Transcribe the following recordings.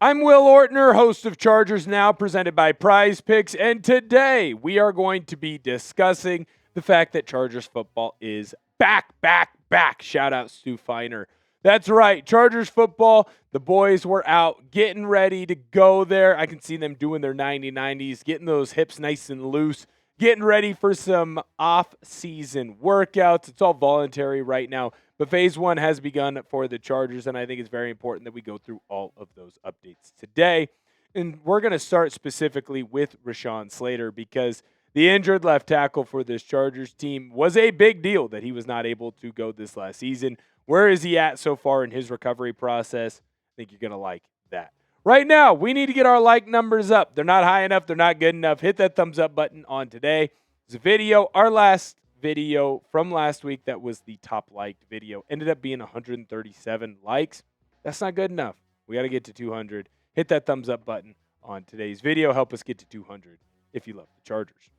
I'm Will Ortner, host of Chargers Now, presented by PrizePicks, and today we are going to be discussing the fact that Chargers football is back. Shout out Stu Feiner. That's right, Chargers football, the boys were out getting ready to go there. I can see them doing their 90-90s, getting those hips nice and loose, getting ready for some off-season workouts. It's all voluntary right now. But phase one has begun for the Chargers, and I think it's very important that we go through all of those updates today. And we're going to start specifically with Rashawn Slater because the injured left tackle for this Chargers team was a big deal that he was not able to go this last season. Where is he at so far in his recovery process? I think you're going to like that. Right now, we need to get our like numbers up. They're not high enough. They're not good enough. Hit that thumbs up button on today. It's a video. Our last video from last week that was the top liked video ended up being 137 likes. That's not good enough. We got to get to 200. Hit that thumbs up button on today's video. Help us get to 200 if you love the Chargers.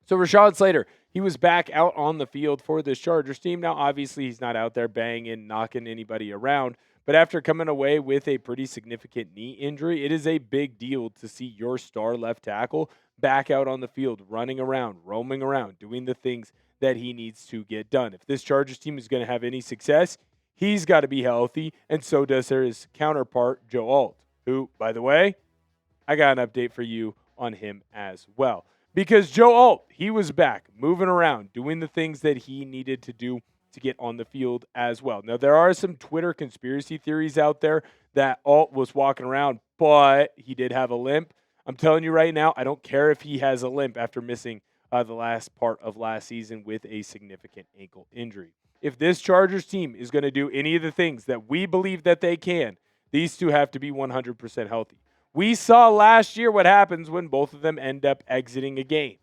So Rashawn Slater, he was back out on the field for this Chargers team. Now, obviously, he's not out there banging, knocking anybody around. But after coming away with a pretty significant knee injury, it is a big deal to see your star left tackle back out on the field, running around, roaming around, doing the things that he needs to get done. If this Chargers team is going to have any success, he's got to be healthy, and so does his counterpart, Joe Alt, who, by the way, I got an update for you on him as well. Because Joe Alt, he was back, moving around, doing the things that he needed to do to get on the field as well. Now, there are some Twitter conspiracy theories out there that Alt was walking around, but he did have a limp. I'm telling you right now, I don't care if he has a limp after missing the last part of last season with a significant ankle injury. If this Chargers team is going to do any of the things that we believe that they can, these two have to be 100% healthy. We saw last year what happens when both of them end up exiting a game,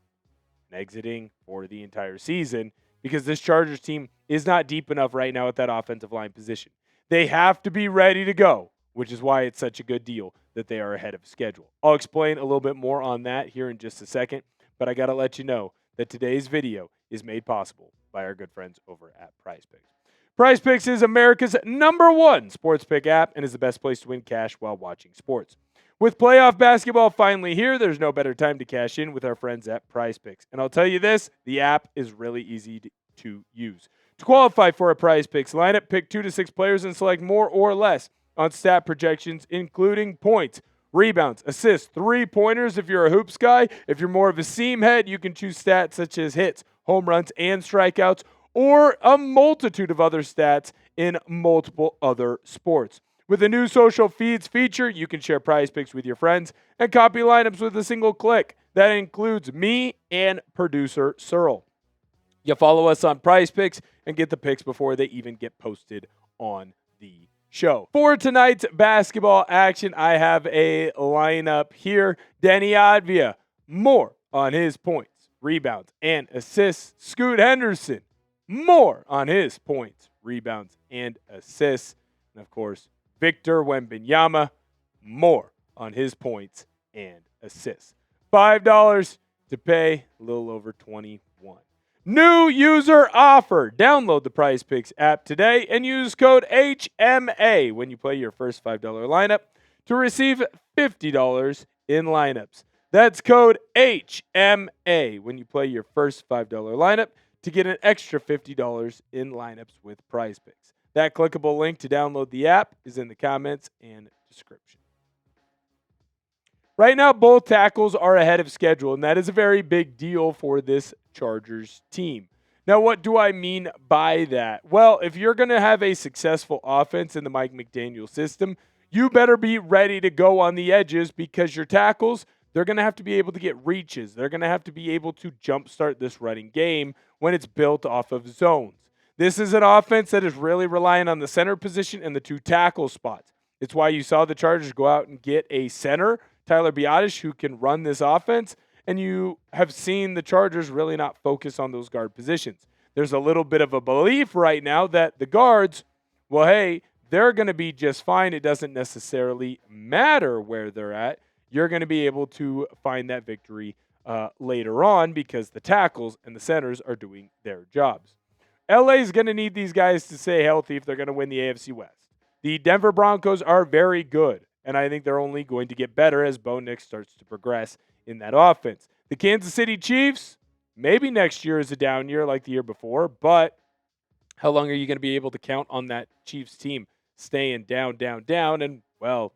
exiting for the entire season, because this Chargers team is not deep enough right now at that offensive line position. They have to be ready to go, which is why it's such a good deal that they are ahead of schedule. I'll explain a little bit more on that here in just a second, but I got to let you know that today's video is made possible by our good friends over at PrizePicks. PrizePicks is America's #1 sports pick app and is the best place to win cash while watching sports. With playoff basketball finally here, there's no better time to cash in with our friends at PrizePicks. And I'll tell you this, the app is really easy to use. To qualify for a PrizePicks lineup, pick 2 to 6 players and select more or less on stat projections, including points, rebounds, assists, three-pointers if you're a hoops guy. If you're more of a seam head, you can choose stats such as hits, home runs, and strikeouts, or a multitude of other stats in multiple other sports. With the new social feeds feature, you can share PrizePicks with your friends and copy lineups with a single click. That includes me and producer Searle. You follow us on PrizePicks and get the picks before they even get posted on the show. For tonight's basketball action, I have a lineup here. Denny Advia, more on his points, rebounds, and assists. Scoot Henderson, more on his points, rebounds, and assists. And, of course, Victor Wembanyama, more on his points and assists. $5 to pay, a little over 21. New user offer. Download the PrizePicks app today and use code HMA when you play your first $5 lineup to receive $50 in lineups. That's code HMA when you play your first $5 lineup to get an extra $50 in lineups with PrizePicks. That clickable link to download the app is in the comments and description. Right now, both tackles are ahead of schedule, and that is a very big deal for this Chargers team. Now, what do I mean by that? Well, if you're going to have a successful offense in the Mike McDaniel system, you better be ready to go on the edges because your tackles, they're going to have to be able to get reaches. They're going to have to be able to jumpstart this running game when it's built off of zones. This is an offense that is really relying on the center position and the two tackle spots. It's why you saw the Chargers go out and get a center, Tyler Biadasz, who can run this offense, and you have seen the Chargers really not focus on those guard positions. There's a little bit of a belief right now that the guards, well, hey, they're going to be just fine. It doesn't necessarily matter where they're at. You're going to be able to find that victory later on because the tackles and the centers are doing their jobs. LA is going to need these guys to stay healthy if they're going to win the AFC West. The Denver Broncos are very good. And I think they're only going to get better as Bo Nix starts to progress in that offense. The Kansas City Chiefs, maybe next year is a down year like the year before, but how long are you going to be able to count on that Chiefs team staying down, down, down? And, well,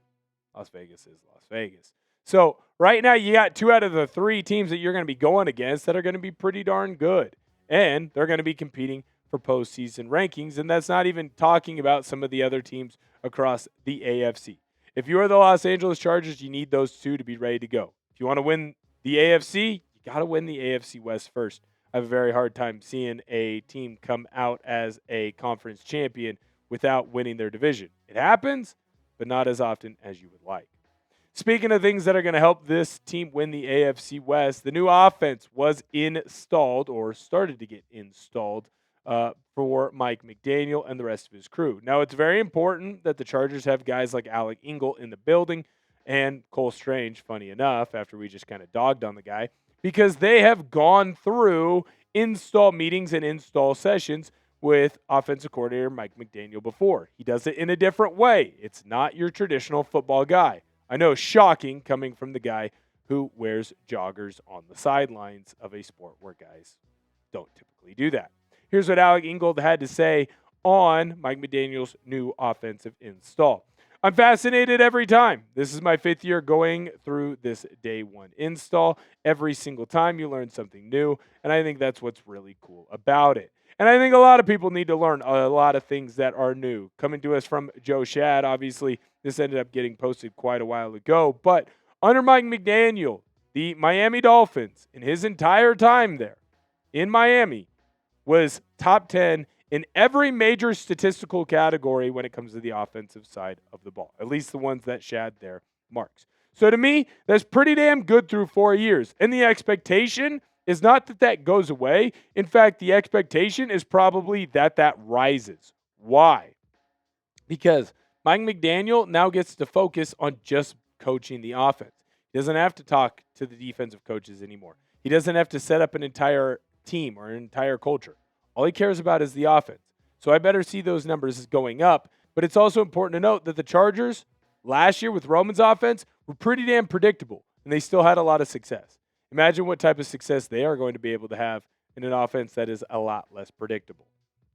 Las Vegas is Las Vegas. So right now you got 2 out of the 3 teams that you're going to be going against that are going to be pretty darn good. And they're going to be competing for postseason rankings. And that's not even talking about some of the other teams across the AFC. If you are the Los Angeles Chargers, you need those 2 to be ready to go. If you want to win the AFC, you got to win the AFC West first. I have a very hard time seeing a team come out as a conference champion without winning their division. It happens, but not as often as you would like. Speaking of things that are going to help this team win the AFC West, the new offense was installed or started to get installed for Mike McDaniel and the rest of his crew. Now, it's very important that the Chargers have guys like Alec Ingold in the building and Cole Strange, funny enough, after we just kind of dogged on the guy, because they have gone through install meetings and install sessions with offensive coordinator Mike McDaniel before. He does it in a different way. It's not your traditional football guy. I know, shocking coming from the guy who wears joggers on the sidelines of a sport where guys don't typically do that. Here's what Alec Ingold had to say on Mike McDaniel's new offensive install. I'm fascinated every time. This is my 5th year going through this day 1 install. Every single time you learn something new, and I think that's what's really cool about it. And I think a lot of people need to learn a lot of things that are new. Coming to us from Joe Shad, obviously this ended up getting posted quite a while ago, but under Mike McDaniel, the Miami Dolphins, in his entire time there in Miami, was top 10 in every major statistical category when it comes to the offensive side of the ball, at least the ones that Shad there marks. So to me, that's pretty damn good through 4 years. And the expectation is not that that goes away. In fact, the expectation is probably that that rises. Why? Because Mike McDaniel now gets to focus on just coaching the offense. He doesn't have to talk to the defensive coaches anymore. He doesn't have to set up an entire team or an entire culture. All he cares about is the offense. So I better see those numbers going up. But it's also important to note that the Chargers last year with Roman's offense were pretty damn predictable, and they still had a lot of success. Imagine what type of success they are going to be able to have in an offense that is a lot less predictable.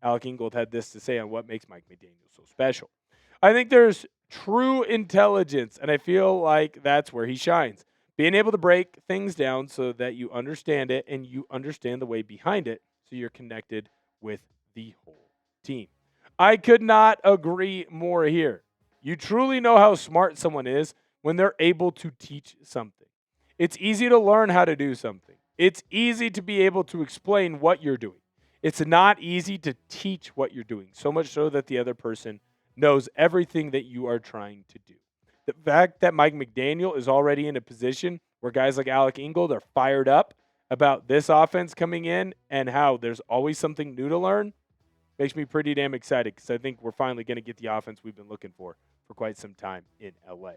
Alec Ingold had this to say on what makes Mike McDaniel so special. I think there's true intelligence, and I feel like that's where he shines. Being able to break things down so that you understand it and you understand the way behind it so you're connected with the whole team. I could not agree more here. You truly know how smart someone is when they're able to teach something. It's easy to learn how to do something. It's easy to be able to explain what you're doing. It's not easy to teach what you're doing, so much so that the other person knows everything that you are trying to do. The fact that Mike McDaniel is already in a position where guys like Alec Ingold are fired up about this offense coming in and how there's always something new to learn makes me pretty damn excited, because I think we're finally going to get the offense we've been looking for quite some time in LA.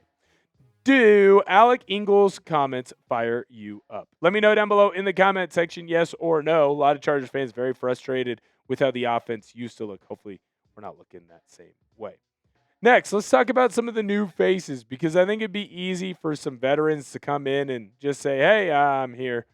Do Alec Ingold's comments fire you up? Let me know down below in the comment section, yes or no. A lot of Chargers fans very frustrated with how the offense used to look. Hopefully, we're not looking that same way. Next, let's talk about some of the new faces, because I think it'd be easy for some veterans to come in and just say, hey, I'm here.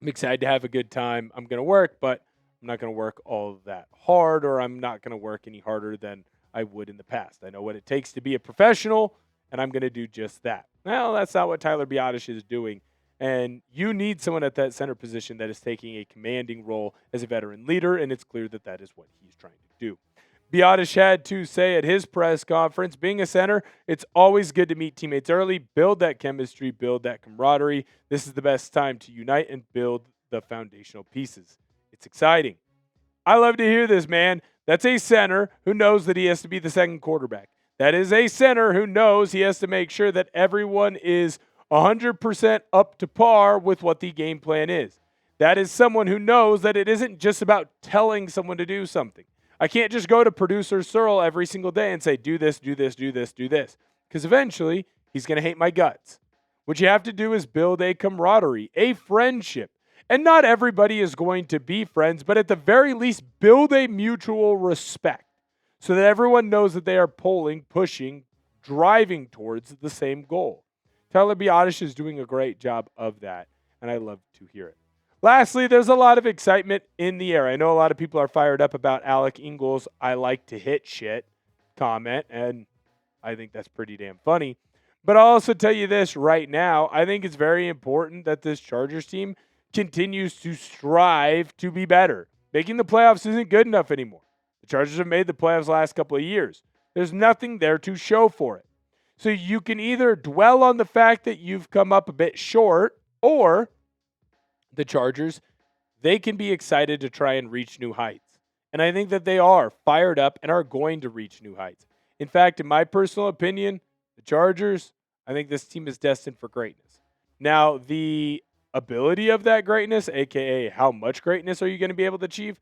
I'm excited to have a good time. I'm going to work, but I'm not going to work all that hard, or I'm not going to work any harder than I would in the past. I know what it takes to be a professional, and I'm going to do just that. Well, that's not what Tyler Biadasz is doing, and you need someone at that center position that is taking a commanding role as a veteran leader, and it's clear that that is what he's trying to do. Biadasz had to say at his press conference, being a center, it's always good to meet teammates early, build that chemistry, build that camaraderie. This is the best time to unite and build the foundational pieces. It's exciting. I love to hear this, man. That's a center who knows that he has to be the second quarterback. That is a center who knows he has to make sure that everyone is 100% up to par with what the game plan is. That is someone who knows that it isn't just about telling someone to do something. I can't just go to producer Searle every single day and say, do this, do this, do this, do this. Because eventually, he's going to hate my guts. What you have to do is build a camaraderie, a friendship. And not everybody is going to be friends, but at the very least, build a mutual respect so that everyone knows that they are pushing driving towards the same goal. Tyler Biadasz is doing a great job of that, and I love to hear it. Lastly, there's a lot of excitement in the air. I know a lot of people are fired up about Alec Ingold's "I like to hit shit" comment, and I think that's pretty damn funny. But I'll also tell you this right now. I think it's very important that this Chargers team continues to strive to be better. Making the playoffs isn't good enough anymore. The Chargers have made the playoffs the last couple of years. There's nothing there to show for it. So you can either dwell on the fact that you've come up a bit short, or the Chargers, they can be excited to try and reach new heights. And I think that they are fired up and are going to reach new heights. In fact, in my personal opinion, the Chargers, I think this team is destined for greatness. Now, the ability of that greatness, aka how much greatness are you going to be able to achieve,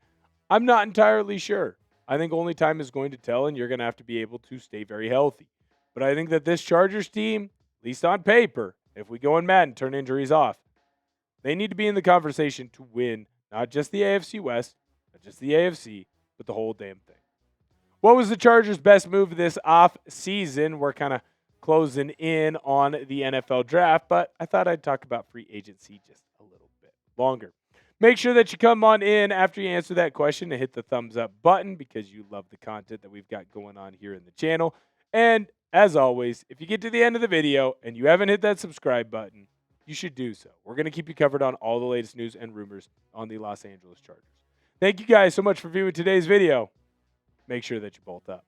I'm not entirely sure. I think only time is going to tell, and you're going to have to be able to stay very healthy. But I think that this Chargers team, at least on paper, if we go in Madden, turn injuries off, they need to be in the conversation to win not just the AFC West, not just the AFC, but the whole damn thing. What was the Chargers' best move this off season? We're kind of closing in on the NFL draft, but I thought I'd talk about free agency just a little bit longer. Make sure that you come on in after you answer that question and hit the thumbs up button because you love the content that we've got going on here in the channel. And as always, if you get to the end of the video and you haven't hit that subscribe button, you should do so. We're going to keep you covered on all the latest news and rumors on the Los Angeles Chargers. Thank you guys so much for viewing today's video. Make sure that you bolt up.